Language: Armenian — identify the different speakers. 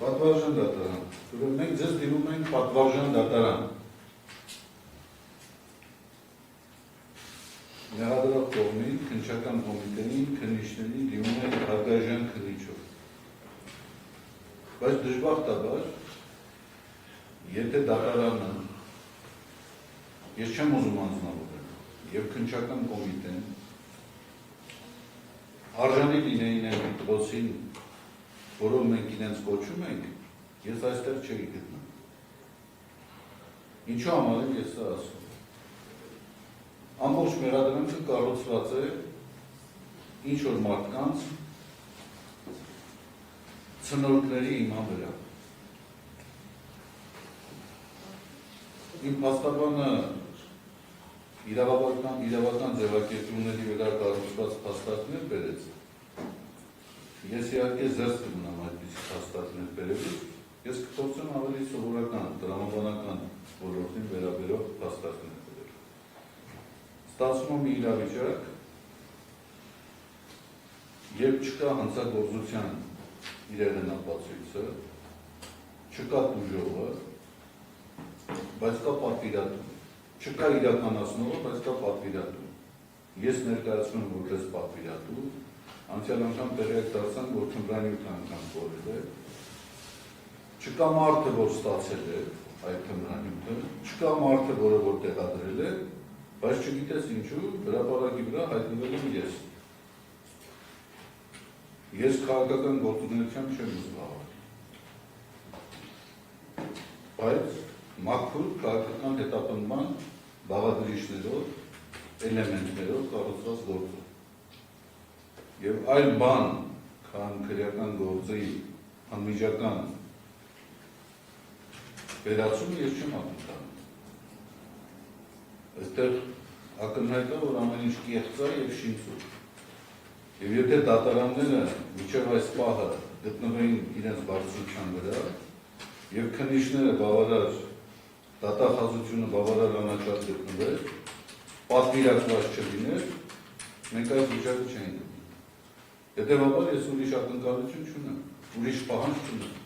Speaker 1: Պատվարժան դատարան, ուրեմն մենք ձեզ դիմում ենք պատվարժան դատարան։ Մեղադրող կողմին, քննչական կոմիտեին, քննիչներին դիմում ենք հարգարժան քննիչով։ Բայց դժբախտաբար, եթե դատարանը, ես չեմ ուզում անձնավորել, եւ քննչական կոմիտեն արժանի լինեին այն դպրոցին, որով մենք իրենց կոչում ենք, ես այստեղ չէի գտնում։ Ինչու համար եմ ես սա ասում։ Ամբողջ մեղադրանքը կառուցված է ինչ-որ մարդկանց ցնորքների հիման վրա։ Իմ փաստաբանը իրավական ձևակերպումների վրա կառուցված փաստարկներ բերեց։ Ես իհարկե զերծ կմնամ այդպիսի փաստարկներ բերելուց, ես կփորձեմ ավելի սովորական, տրամաբանական ոլորտին վերաբերող փաստարկներ բերել։ Ստացվում է մի իրավիճակ, երբ չկա հանցագործության իրեղեն ապացույցը, չկա տուժողը, բայց կա պատվիրատու, չկա իրականացնողը, բայց կա պատվիրատու։ Ես ներկայացնում եմ որպես պատվիրատու, անցյալ անգամ տեղյակ դարձան, որ թմրանյութը անգամ կորել է, չկա մարդը, որ ստացել է այդ թմրանյութը, չկա մարդը, որը որ տեղադրել է, բայց չգիտես ինչու, հրապարակի վրա հայտնվել եմ ես։ Ես քաղաքական գործունեությամբ չեմ զբաղվել, բայց մաքուր քաղաքական հետապնդման բաղադրիչներով, էլեմենտներով կառուցված գործ է։ Եվ այլ բան, քան քրեական գործի անմիջական վերացումը ես չեմ ակնկալում։ Այստեղ ակնհայտ է, որ ամեն ինչ կեղծ է եւ շինծուր։ Եվ եթե դատարանները մինչև այս պահը գտնվեին իրենց բարձրության վրա եւ քննիչները բավարար դատախազությունը բավարար անաչափ գտնվեր, պատվիրակված չլիներ, մենք այս վիճակը չէինք գտնի։ Հետևաբար ես ուրիշ ակնկալություն չունեմ, ուրիշ պահանջ չունեմ։